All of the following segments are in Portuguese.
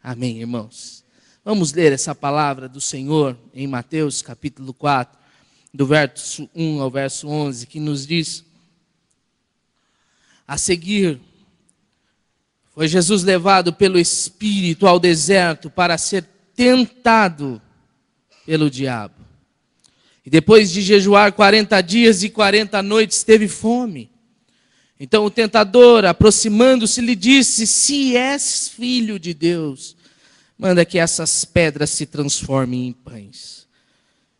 Amém, irmãos? Vamos ler essa palavra do Senhor em Mateus capítulo 4, do verso 1 ao verso 11, que nos diz: a seguir, foi Jesus levado pelo Espírito ao deserto para ser tentado pelo diabo. E depois de jejuar 40 dias e 40 noites, teve fome. Então o tentador, aproximando-se, lhe disse: se és filho de Deus, manda que essas pedras se transformem em pães.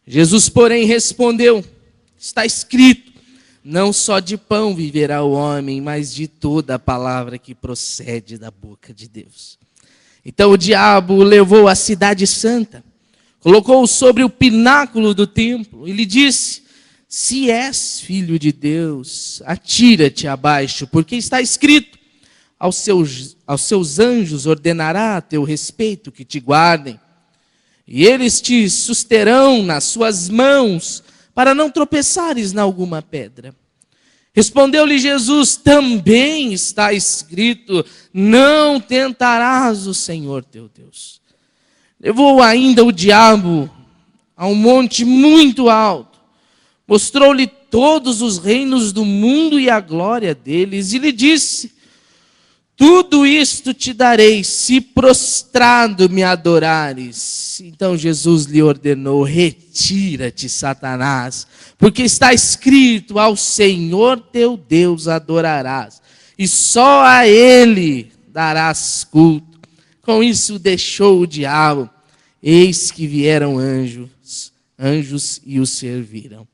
Jesus, porém, respondeu: está escrito, não só de pão viverá o homem, mas de toda a palavra que procede da boca de Deus. Então o diabo o levou à cidade santa, colocou-o sobre o pináculo do templo e lhe disse: se és filho de Deus, atira-te abaixo, porque está escrito, aos seus anjos ordenará a teu respeito que te guardem, e eles te susterão nas suas mãos, para não tropeçares em alguma pedra. Respondeu-lhe Jesus: também está escrito, não tentarás o Senhor teu Deus. Levou ainda o diabo a um monte muito alto, mostrou-lhe todos os reinos do mundo e a glória deles, e lhe disse: tudo isto te darei, se prostrado me adorares. Então Jesus lhe ordenou: retira-te, Satanás, porque está escrito, ao Senhor teu Deus adorarás, e só a Ele darás culto. Com isso deixou o diabo, eis que vieram anjos e o serviram.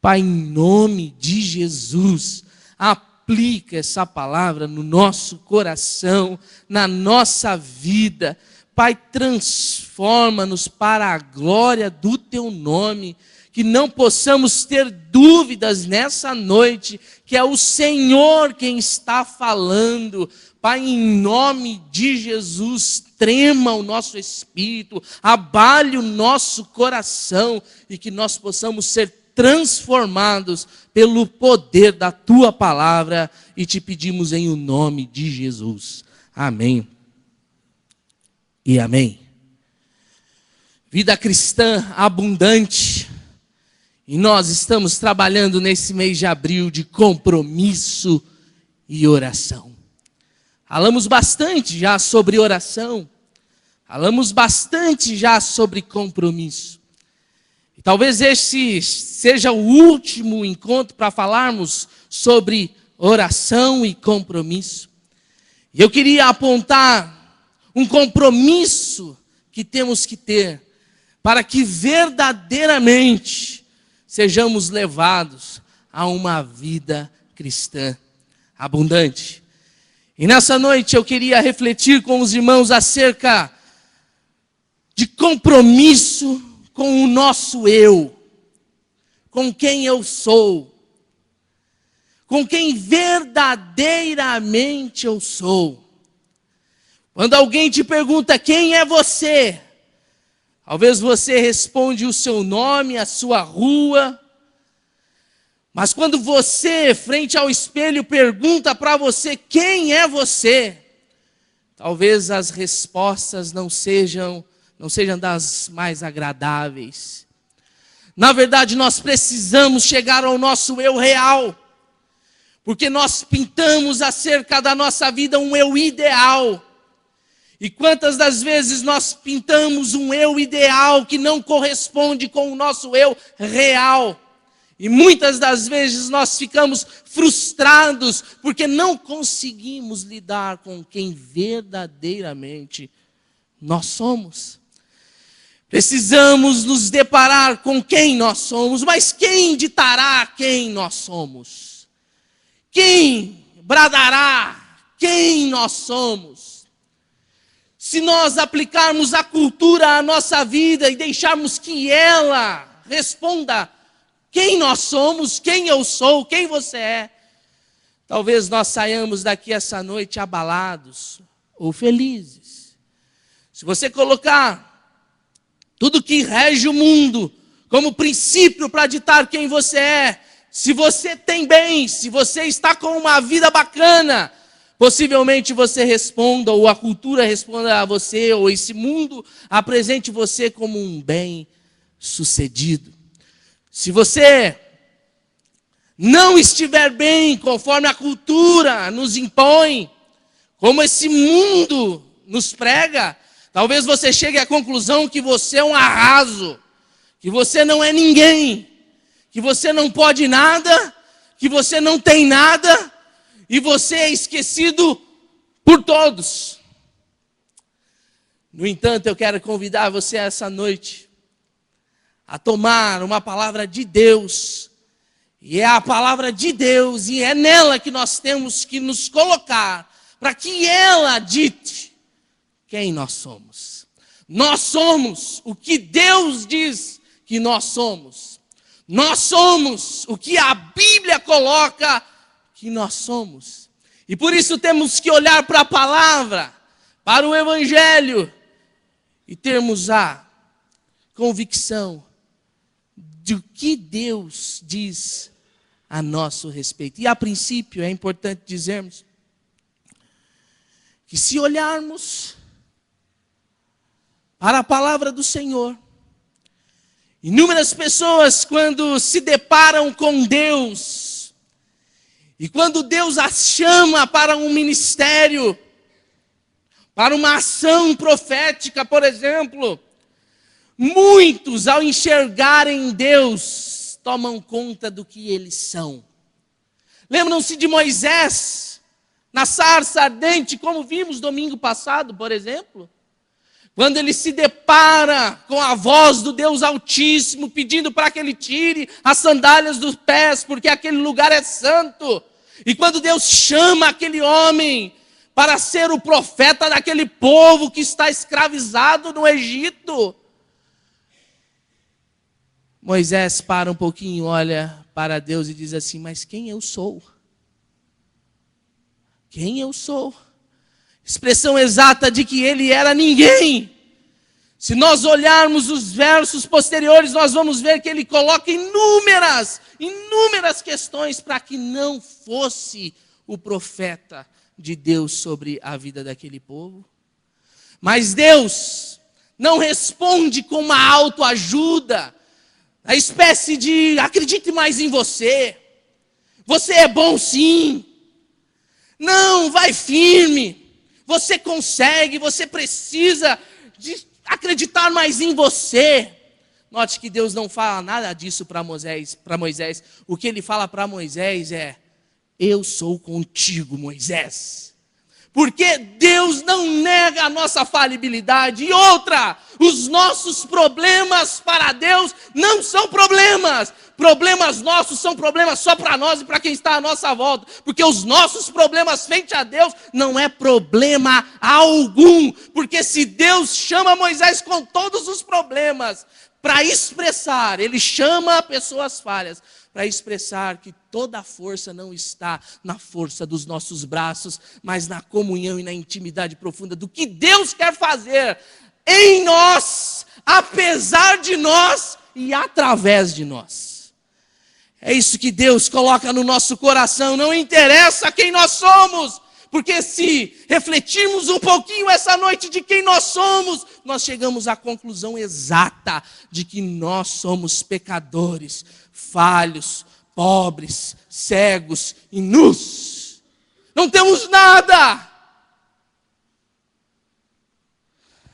Pai, em nome de Jesus, aplica essa palavra no nosso coração, na nossa vida. Pai, transforma-nos para a glória do Teu nome, que não possamos ter dúvidas nessa noite, que é o Senhor quem está falando. Pai, em nome de Jesus, trema o nosso espírito, abale o nosso coração, e que nós possamos ser transformados pelo poder da Tua palavra, e te pedimos em o nome de Jesus. Amém e amém. Vida cristã abundante, e nós estamos trabalhando nesse mês de abril de compromisso e oração. Falamos bastante já sobre oração, falamos bastante já sobre compromisso. E talvez esse seja o último encontro para falarmos sobre oração e compromisso. E eu queria apontar um compromisso que temos que ter para que verdadeiramente sejamos levados a uma vida cristã abundante. E nessa noite eu queria refletir com os irmãos acerca de compromisso com o nosso eu, com quem eu sou, com quem verdadeiramente eu sou. Quando alguém te pergunta quem é você, talvez você responde o seu nome, a sua rua, mas quando você, frente ao espelho, pergunta para você quem é você, talvez as respostas não sejam das mais agradáveis. Na verdade, nós precisamos chegar ao nosso eu real, porque nós pintamos acerca da nossa vida um eu ideal. E quantas das vezes nós pintamos um eu ideal que não corresponde com o nosso eu real? E muitas das vezes nós ficamos frustrados porque não conseguimos lidar com quem verdadeiramente nós somos. Precisamos nos deparar com quem nós somos, mas quem ditará quem nós somos? Quem bradará quem nós somos? Se nós aplicarmos a cultura à nossa vida e deixarmos que ela responda quem nós somos, quem eu sou, quem você é, talvez nós saiamos daqui essa noite abalados ou felizes. Se você colocar tudo que rege o mundo como princípio para ditar quem você é, se você tem bem, se você está com uma vida bacana, Possivelmente você responda, ou a cultura responda a você, ou esse mundo apresente você como um bem-sucedido. Se você não estiver bem conforme a cultura nos impõe, como esse mundo nos prega, talvez você chegue à conclusão que você é um arraso, que você não é ninguém, que você não pode nada, que você não tem nada, e você é esquecido por todos. No entanto, eu quero convidar você essa noite a tomar uma palavra de Deus, e é a palavra de Deus, e é nela que nós temos que nos colocar, para que ela dite quem nós somos. Nós somos o que Deus diz que nós somos. Nós somos o que a Bíblia coloca que nós somos. E por isso temos que olhar para a palavra, para o Evangelho, e termos a convicção de que Deus diz a nosso respeito. E a princípio é importante dizermos que se olharmos para a palavra do Senhor, inúmeras pessoas quando se deparam com Deus, e quando Deus as chama para um ministério, para uma ação profética, por exemplo, muitos ao enxergarem Deus, tomam conta do que eles são. Lembram-se de Moisés, na sarça ardente, como vimos domingo passado, por exemplo? Quando ele se depara com a voz do Deus Altíssimo, pedindo para que ele tire as sandálias dos pés, porque aquele lugar é santo. E quando Deus chama aquele homem para ser o profeta daquele povo que está escravizado no Egito, Moisés para um pouquinho, olha para Deus e diz assim: mas quem eu sou? Quem eu sou? Expressão exata de que ele era ninguém. Se nós olharmos os versos posteriores, nós vamos ver que ele coloca inúmeras questões para que não fosse o profeta de Deus sobre a vida daquele povo. Mas Deus não responde com uma autoajuda, a espécie de acredite mais em você, você é bom sim, não, vai firme, você consegue, você precisa de acreditar mais em você. Note que Deus não fala nada disso para Moisés. O que ele fala para Moisés é: eu sou contigo, Moisés. Porque Deus não nega a nossa falibilidade. E outra, os nossos problemas para Deus não são problemas. Problemas nossos são problemas só para nós e para quem está à nossa volta. Porque os nossos problemas frente a Deus não é problema algum. Porque se Deus chama Moisés com todos os problemas para expressar, ele chama pessoas falhas para expressar que toda a força não está na força dos nossos braços, mas na comunhão e na intimidade profunda do que Deus quer fazer em nós, apesar de nós e através de nós. É isso que Deus coloca no nosso coração, não interessa quem nós somos, porque se refletirmos um pouquinho essa noite de quem nós somos, nós chegamos à conclusão exata de que nós somos pecadores, falhos, pobres, cegos e nus. Não temos nada.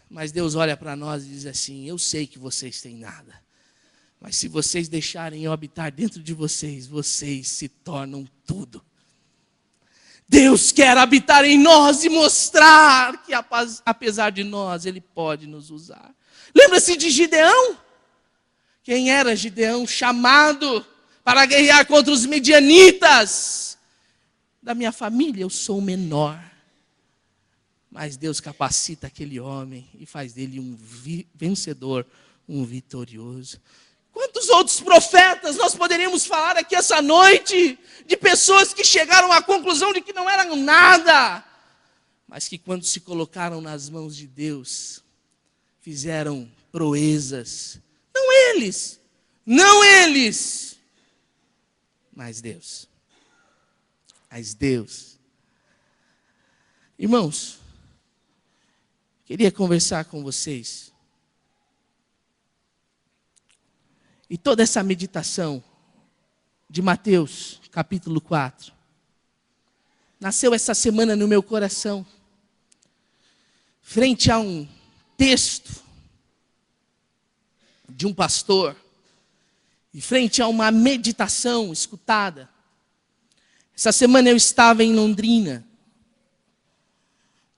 Mas Deus olha para nós e diz assim: eu sei que vocês têm nada, mas se vocês deixarem eu habitar dentro de vocês, vocês se tornam tudo. Deus quer habitar em nós e mostrar que apesar de nós, Ele pode nos usar. Lembra-se de Gideão? Quem era Gideão? Chamado para guerrear contra os midianitas. Da minha família eu sou o menor. Mas Deus capacita aquele homem e faz dele um vencedor, um vitorioso. Quantos outros profetas nós poderíamos falar aqui essa noite, de pessoas que chegaram à conclusão de que não eram nada, mas que quando se colocaram nas mãos de Deus, fizeram proezas. Não eles, mas Deus. Irmãos, queria conversar com vocês. E toda essa meditação de Mateus, capítulo 4, nasceu essa semana no meu coração, frente a um texto de um pastor, e frente a uma meditação escutada. Essa semana eu estava em Londrina,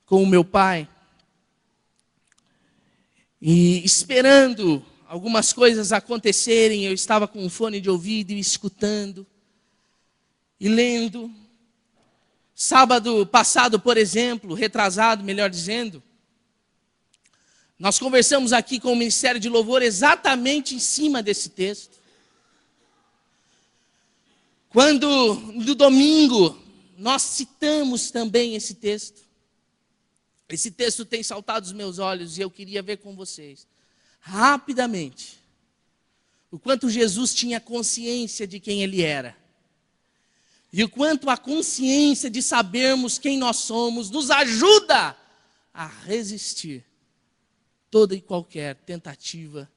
com o meu pai, e esperando algumas coisas acontecerem. Eu estava com um fone de ouvido e escutando, e lendo. Sábado passado, por exemplo, retrasado, melhor dizendo, nós conversamos aqui com o Ministério de Louvor exatamente em cima desse texto. Quando, no domingo, nós citamos também esse texto. Esse texto tem saltado aos meus olhos e eu queria ver com vocês, rapidamente, o quanto Jesus tinha consciência de quem Ele era. E o quanto a consciência de sabermos quem nós somos nos ajuda a resistir toda e qualquer tentativa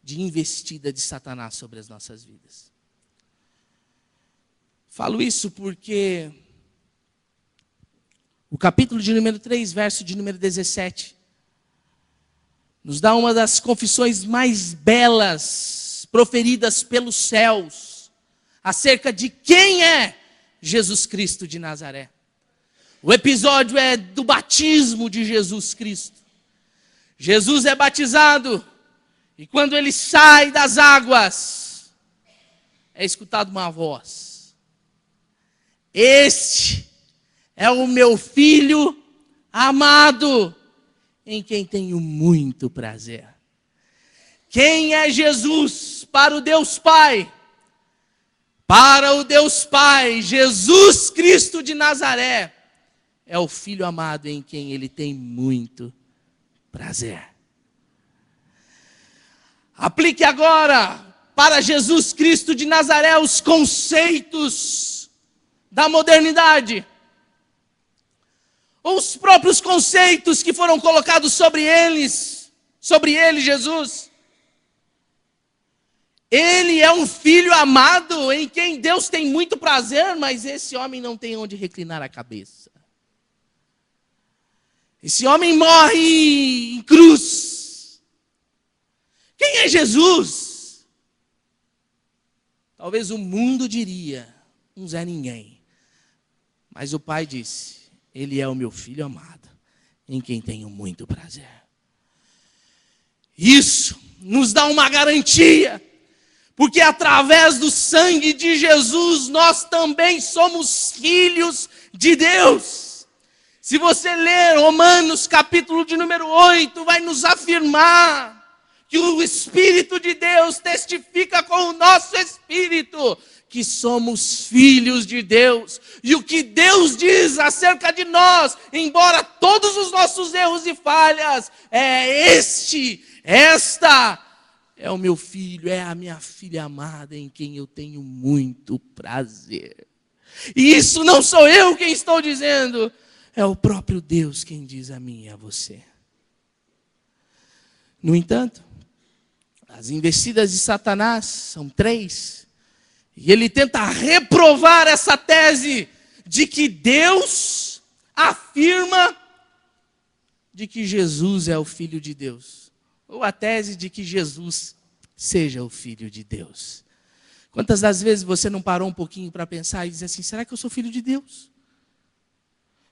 de investida de Satanás sobre as nossas vidas. Falo isso porque o capítulo de número 3, verso de número 17, nos dá uma das confissões mais belas proferidas pelos céus acerca de quem é Jesus Cristo de Nazaré. O episódio é do batismo de Jesus Cristo. Jesus é batizado e quando ele sai das águas, é escutada uma voz: este é o meu filho amado, em quem tenho muito prazer. Quem é Jesus para o Deus Pai? Para o Deus Pai, Jesus Cristo de Nazaré é o Filho amado em quem Ele tem muito prazer. Aplique agora para Jesus Cristo de Nazaré os conceitos da modernidade, ou os próprios conceitos que foram colocados sobre ele, Jesus. Ele é um filho amado em quem Deus tem muito prazer, mas esse homem não tem onde reclinar a cabeça. Esse homem morre em cruz. Quem é Jesus? Talvez o mundo diria, um Zé Ninguém. Mas o Pai disse: Ele é o meu filho amado, em quem tenho muito prazer. Isso nos dá uma garantia, porque através do sangue de Jesus, nós também somos filhos de Deus. Se você ler Romanos capítulo de número 8, vai nos afirmar que o Espírito de Deus testifica com o nosso espírito que somos filhos de Deus. E o que Deus diz acerca de nós, embora todos os nossos erros e falhas, esta é o meu filho, é a minha filha amada em quem eu tenho muito prazer. E isso não sou eu quem estou dizendo, é o próprio Deus quem diz a mim e a você. No entanto, as investidas de Satanás são 3. E ele tenta reprovar essa tese de que Deus afirma de que Jesus é o Filho de Deus. Ou a tese de que Jesus seja o Filho de Deus. Quantas das vezes você não parou um pouquinho para pensar e dizer assim: será que eu sou filho de Deus?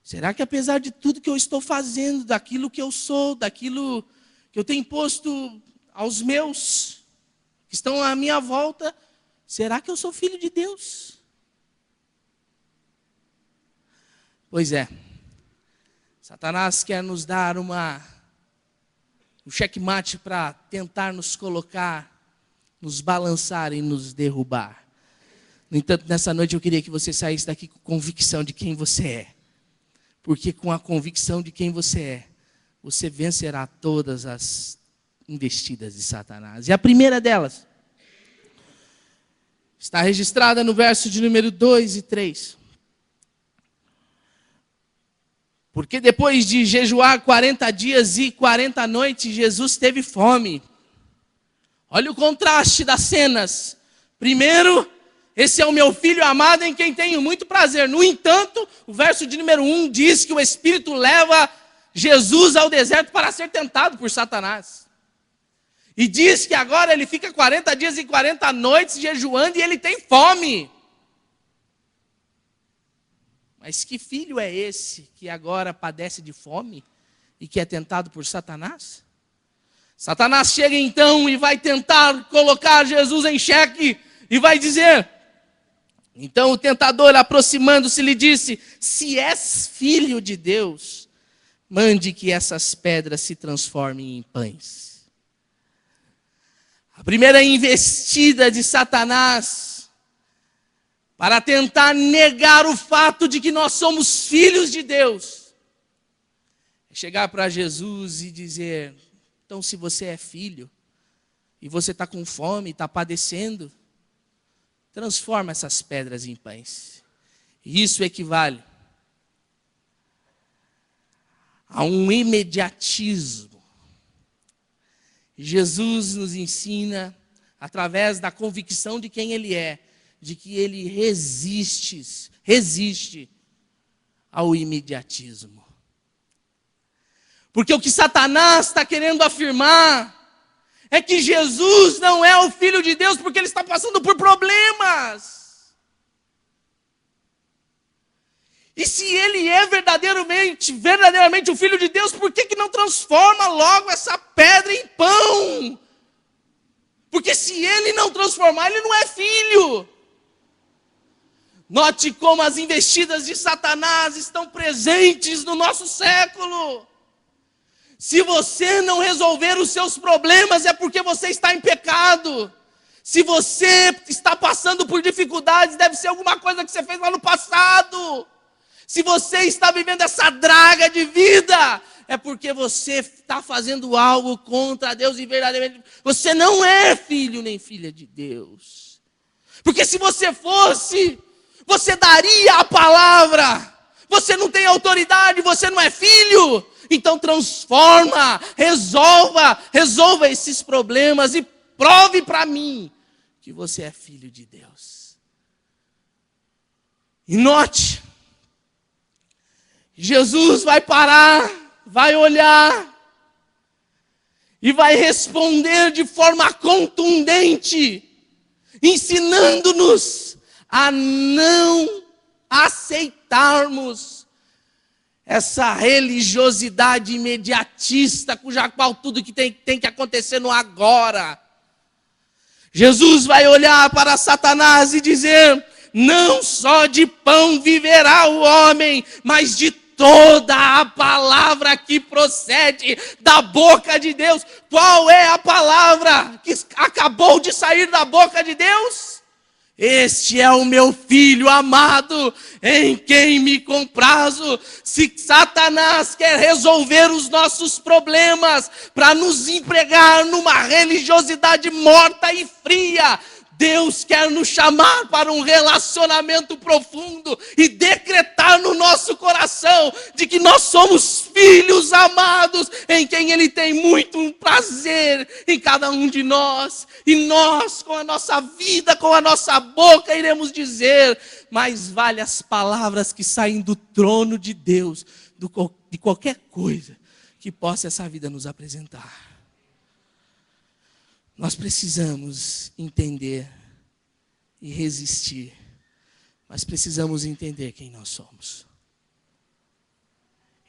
Será que apesar de tudo que eu estou fazendo, daquilo que eu sou, daquilo que eu tenho imposto aos meus, que estão à minha volta, será que eu sou filho de Deus? Pois é. Satanás quer nos dar um checkmate para tentar nos colocar, nos balançar e nos derrubar. No entanto, nessa noite eu queria que você saísse daqui com convicção de quem você é. Porque com a convicção de quem você é, você vencerá todas as investidas de Satanás. E a primeira delas está registrada no verso de número 2 e 3. Porque depois de jejuar 40 dias e 40 noites, Jesus teve fome. Olha o contraste das cenas. Primeiro, esse é o meu filho amado em quem tenho muito prazer. No entanto, o verso de número 1 diz que o Espírito leva Jesus ao deserto para ser tentado por Satanás. E diz que agora ele fica 40 dias e 40 noites jejuando e ele tem fome. Mas que filho é esse que agora padece de fome e que é tentado por Satanás? Satanás chega então e vai tentar colocar Jesus em xeque e vai dizer... Então o tentador, aproximando-se, lhe disse: se és filho de Deus, mande que essas pedras se transformem em pães. A primeira investida de Satanás para tentar negar o fato de que nós somos filhos de Deus é chegar para Jesus e dizer: então, se você é filho e você está com fome, está padecendo, transforma essas pedras em pães. E isso equivale a um imediatismo. Jesus nos ensina, através da convicção de quem Ele é, de que Ele resiste ao imediatismo. Porque o que Satanás está querendo afirmar é que Jesus não é o Filho de Deus porque Ele está passando por problemas. E se Ele é verdadeiramente o Filho de Deus, por que não transforma logo essa pedra em pão? Porque se Ele não transformar, Ele não é Filho. Note como as investidas de Satanás estão presentes no nosso século. Se você não resolver os seus problemas, é porque você está em pecado. Se você está passando por dificuldades, deve ser alguma coisa que você fez lá no passado. Se você está vivendo essa draga de vida, é porque você está fazendo algo contra Deus e verdadeiramente você não é filho nem filha de Deus. Porque se você fosse, você daria a palavra. Você não tem autoridade, você não é filho. Então transforma, resolva esses problemas e prove para mim que você é filho de Deus. E note, Jesus vai parar, vai olhar e vai responder de forma contundente, ensinando-nos a não aceitarmos essa religiosidade imediatista, cuja qual tudo que tem que acontecer no agora. Jesus vai olhar para Satanás e dizer: não só de pão viverá o homem, mas de toda a palavra que procede da boca de Deus. Qual é a palavra que acabou de sair da boca de Deus? Este é o meu filho amado, em quem me comprazo. Se Satanás quer resolver os nossos problemas para nos empregar numa religiosidade morta e fria, Deus quer nos chamar para um relacionamento profundo e decretar no nosso coração de que nós somos filhos amados, em quem Ele tem muito prazer em cada um de nós. E nós, com a nossa vida, com a nossa boca, iremos dizer: mais vale as palavras que saem do trono de Deus, de qualquer coisa que possa essa vida nos apresentar. Nós precisamos entender e resistir, mas precisamos entender quem nós somos.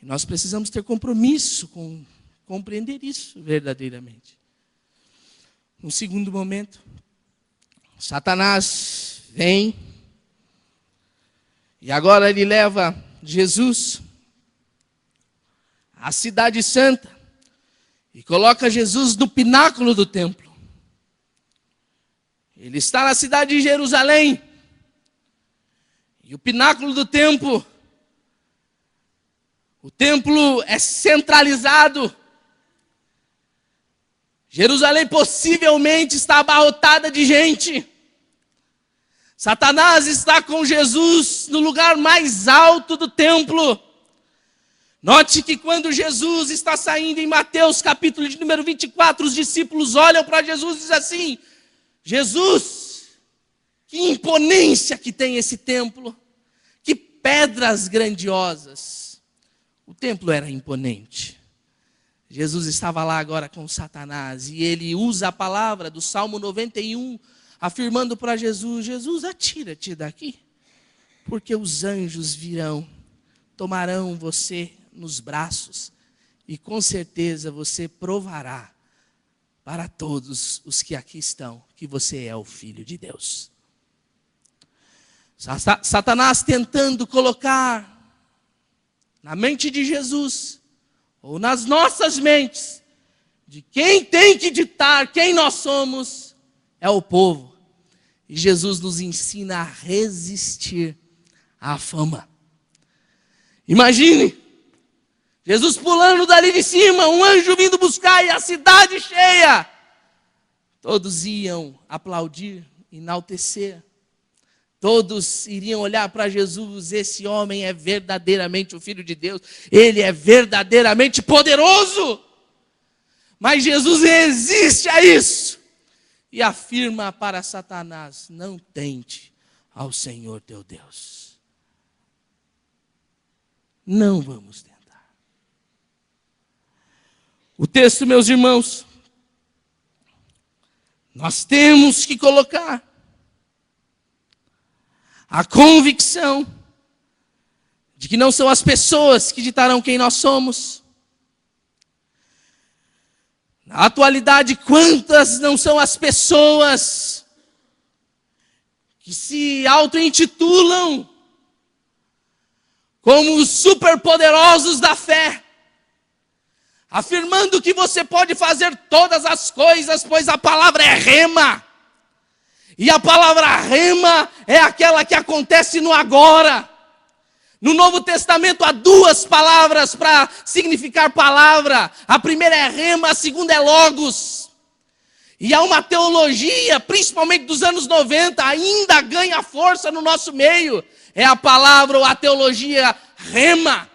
E nós precisamos ter compromisso com compreender isso verdadeiramente. No segundo momento, Satanás vem e agora ele leva Jesus à cidade santa e coloca Jesus no pináculo do templo. Ele está na cidade de Jerusalém. E o pináculo do templo, o templo é centralizado. Jerusalém possivelmente está abarrotada de gente. Satanás está com Jesus no lugar mais alto do templo. Note que quando Jesus está saindo em Mateus capítulo de número 24, os discípulos olham para Jesus e dizem assim: Jesus, que imponência que tem esse templo, que pedras grandiosas. O templo era imponente. Jesus estava lá agora com Satanás e ele usa a palavra do Salmo 91, afirmando para Jesus: Jesus, atira-te daqui, porque os anjos virão, tomarão você nos braços e com certeza você provará para todos os que aqui estão que você é o Filho de Deus. Satanás tentando colocar na mente de Jesus, ou nas nossas mentes, de quem tem que ditar quem nós somos, é o povo. E Jesus nos ensina a resistir à fama. Imagine, Jesus pulando dali de cima, um anjo vindo buscar e a cidade cheia. Todos iam aplaudir, enaltecer. Todos iriam olhar para Jesus: esse homem é verdadeiramente o Filho de Deus, ele é verdadeiramente poderoso. Mas Jesus resiste a isso e afirma para Satanás: não tente ao Senhor teu Deus. Não vamos tentar. O texto, meus irmãos, nós temos que colocar a convicção de que não são as pessoas que ditarão quem nós somos. Na atualidade, quantas não são as pessoas que se auto-intitulam como os superpoderosos da fé, afirmando que você pode fazer todas as coisas, pois a palavra é rema. E a palavra rema é aquela que acontece no agora. No Novo Testamento há duas palavras para significar palavra. A primeira é rema, a segunda é logos. E há uma teologia, principalmente dos anos 90, ainda ganha força no nosso meio. É a palavra ou a teologia rema.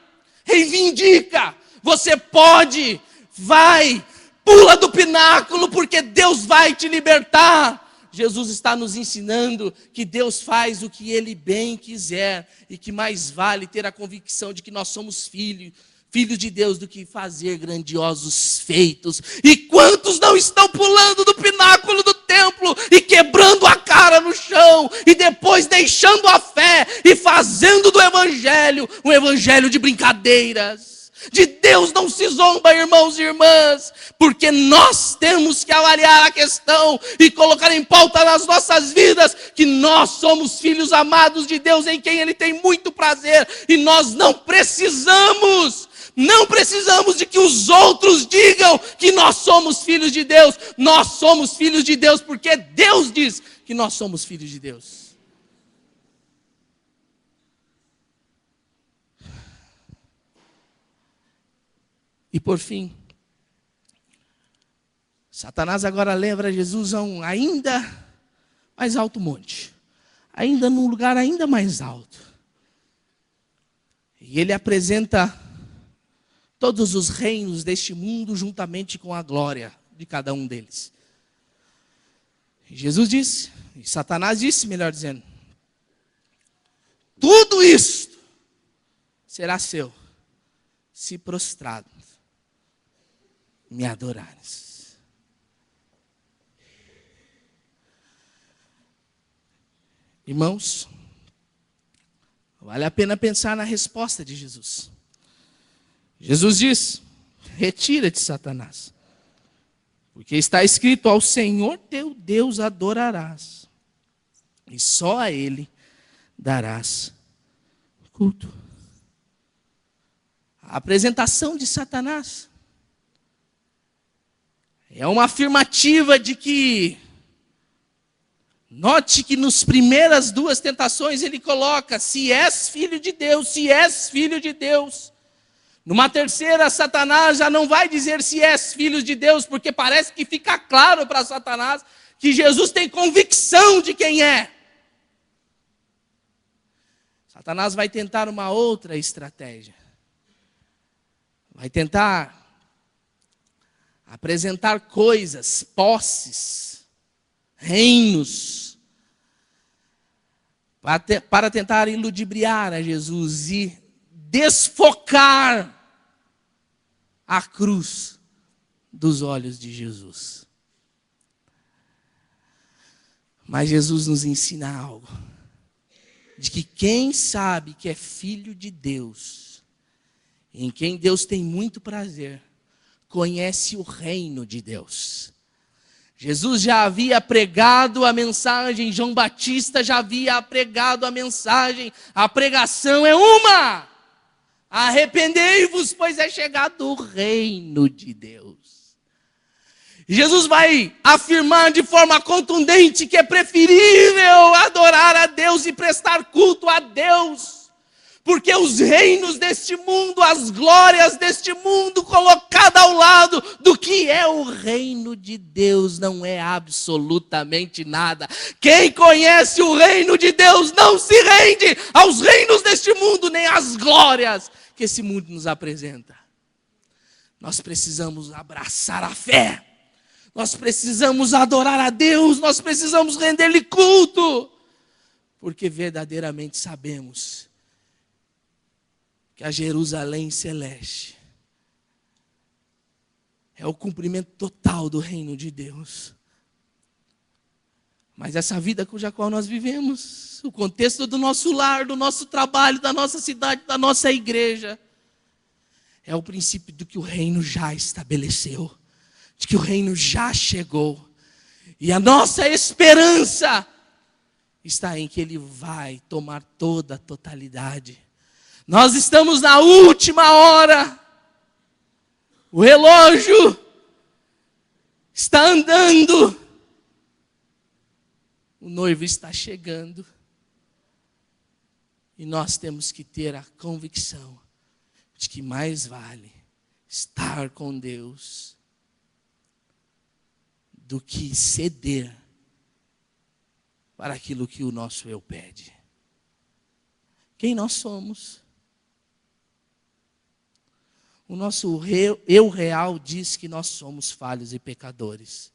Reivindica. Você pode, vai, pula do pináculo, porque Deus vai te libertar. Jesus está nos ensinando que Deus faz o que Ele bem quiser e que mais vale ter a convicção de que nós somos filhos de Deus do que fazer grandiosos feitos. E quantos não estão pulando do pináculo do templo e quebrando a cara no chão e depois deixando a fé e fazendo do evangelho um evangelho de brincadeiras. De Deus não se zomba, irmãos e irmãs, porque nós temos que avaliar a questão e colocar em pauta nas nossas vidas que nós somos filhos amados de Deus, em quem Ele tem muito prazer, e nós não precisamos de que os outros digam que nós somos filhos de Deus. Nós somos filhos de Deus porque Deus diz que nós somos filhos de Deus. E por fim, Satanás agora leva Jesus a um ainda mais alto monte, ainda num lugar ainda mais alto. E ele apresenta todos os reinos deste mundo juntamente com a glória de cada um deles. E Jesus disse, e Satanás disse, melhor dizendo: tudo isto será seu, se prostrado me adorares. Irmãos, vale a pena pensar na resposta de Jesus. Jesus diz: retira-te, Satanás, porque está escrito: ao Senhor teu Deus adorarás, e só a Ele darás culto. A apresentação de Satanás é uma afirmativa de que, note que nas primeiras duas tentações ele coloca: se és filho de Deus, se és filho de Deus. Numa terceira, Satanás já não vai dizer se és filho de Deus, porque parece que fica claro para Satanás que Jesus tem convicção de quem é. Satanás vai tentar uma outra estratégia. vai tentar apresentar coisas, posses, reinos, para tentar iludibriar a Jesus e desfocar a cruz dos olhos de Jesus. Mas Jesus nos ensina algo, de que quem sabe que é filho de Deus, em quem Deus tem muito prazer, conhece o reino de Deus. Jesus já havia pregado a mensagem, João Batista já havia pregado a mensagem, a pregação é uma: arrependei-vos, pois é chegado o reino de Deus. Jesus vai afirmar de forma contundente que é preferível adorar a Deus e prestar culto a Deus, porque os reinos deste mundo, as glórias deste mundo, colocada ao lado do que é o reino de Deus, não é absolutamente nada. Quem conhece o reino de Deus não se rende aos reinos deste mundo, nem às glórias que esse mundo nos apresenta. Nós precisamos abraçar a fé. Nós precisamos adorar a Deus, nós precisamos render-lhe culto, porque verdadeiramente sabemos que a Jerusalém celeste é o cumprimento total do reino de Deus. Mas essa vida cuja qual nós vivemos, o contexto do nosso lar, do nosso trabalho, da nossa cidade, da nossa igreja, é o princípio do que o reino já estabeleceu, de que o reino já chegou. E a nossa esperança está em que ele vai tomar toda a totalidade. Nós estamos na última hora. O relógio está andando. O noivo está chegando. E nós temos que ter a convicção de que mais vale estar com Deus do que ceder para aquilo que o nosso eu pede. Quem nós somos? O nosso eu real diz que nós somos falhos e pecadores.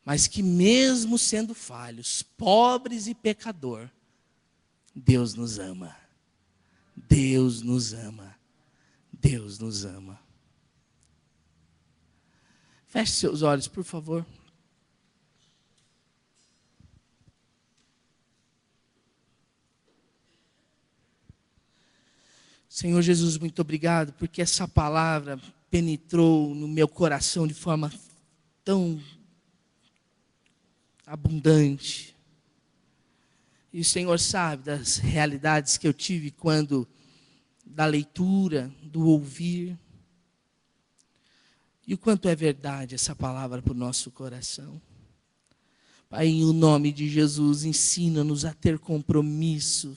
Mas que mesmo sendo falhos, pobres e pecador, Deus nos ama. Deus nos ama. Deus nos ama. Feche seus olhos, por favor. Senhor Jesus, muito obrigado, porque essa palavra penetrou no meu coração de forma tão abundante. E o Senhor sabe das realidades que eu tive quando, da leitura, do ouvir. E o quanto é verdade essa palavra para o nosso coração. Pai, em nome de Jesus, ensina-nos a ter compromisso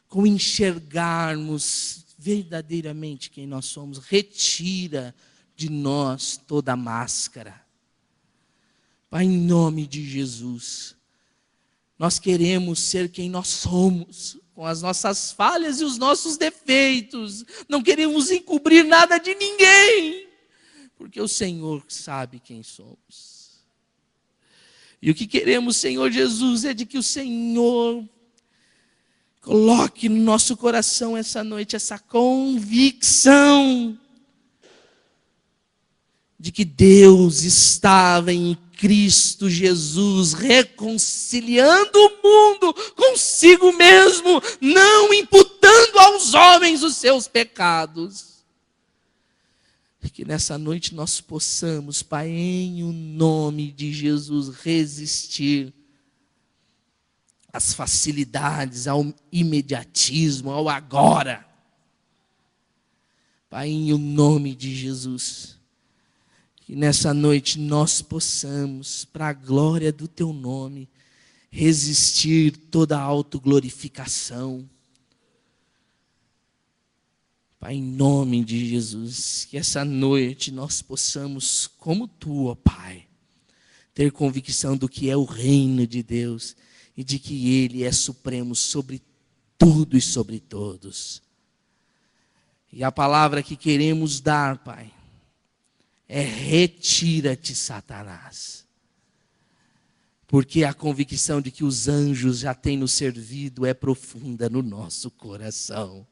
com enxergarmos verdadeiramente quem nós somos. Retira de nós toda a máscara. Pai, em nome de Jesus, nós queremos ser quem nós somos, com as nossas falhas e os nossos defeitos. Não queremos encobrir nada de ninguém, porque o Senhor sabe quem somos. E o que queremos, Senhor Jesus, é de que o Senhor coloque no nosso coração essa noite essa convicção de que Deus estava em Cristo Jesus reconciliando o mundo consigo mesmo, não imputando aos homens os seus pecados. Que nessa noite nós possamos, Pai, em o nome de Jesus, resistir às facilidades, ao imediatismo, ao agora. Pai, em o nome de Jesus, que nessa noite nós possamos, para a glória do Teu nome, resistir toda a autoglorificação. Pai, em nome de Jesus, que essa noite nós possamos, como Tu, ó Pai, ter convicção do que é o reino de Deus e de que Ele é supremo sobre tudo e sobre todos. E a palavra que queremos dar, Pai, é: retira-te, Satanás. Porque a convicção de que os anjos já têm nos servido é profunda no nosso coração.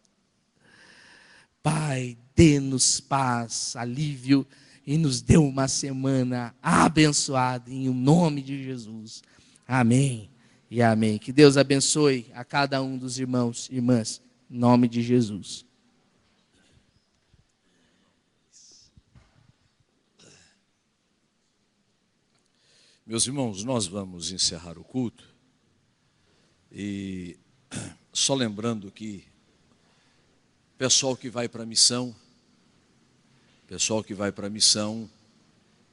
Pai, dê-nos paz, alívio e nos dê uma semana abençoada em nome de Jesus. Amém e amém. Que Deus abençoe a cada um dos irmãos e irmãs, em nome de Jesus. Meus irmãos, nós vamos encerrar o culto e só lembrando que pessoal que vai para a missão,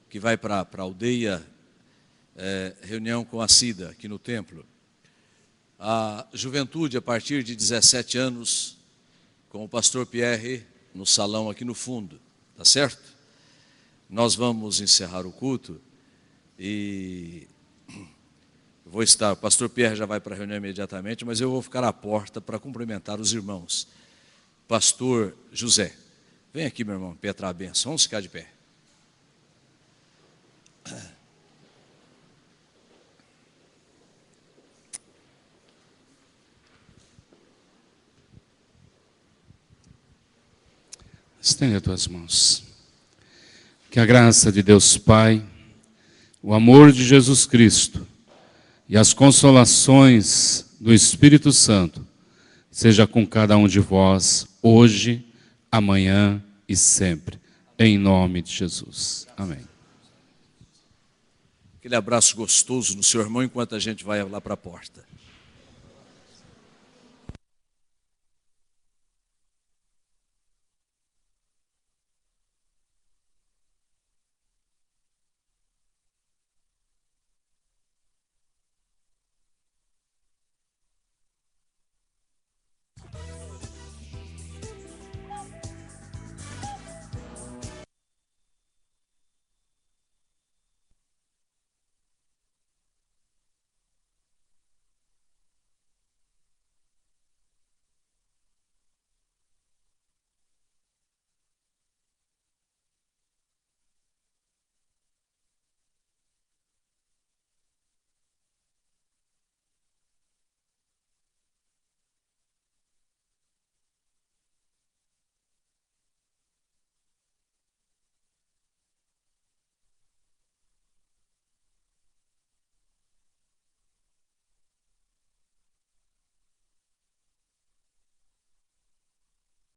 que vai para a aldeia, reunião com a Cida aqui no templo, a juventude a partir de 17 anos, com o pastor Pierre no salão aqui no fundo, tá certo? Nós vamos encerrar o culto. E vou estar, o pastor Pierre já vai para a reunião imediatamente, mas eu vou ficar à porta para cumprimentar os irmãos. Pastor José, vem aqui, meu irmão, petrar a bênção. Vamos ficar de pé. Estende as tuas mãos. Que a graça de Deus Pai, o amor de Jesus Cristo e as consolações do Espírito Santo seja com cada um de vós, hoje, amanhã e sempre, em nome de Jesus. Amém. Aquele abraço gostoso no seu irmão enquanto a gente vai lá para a porta.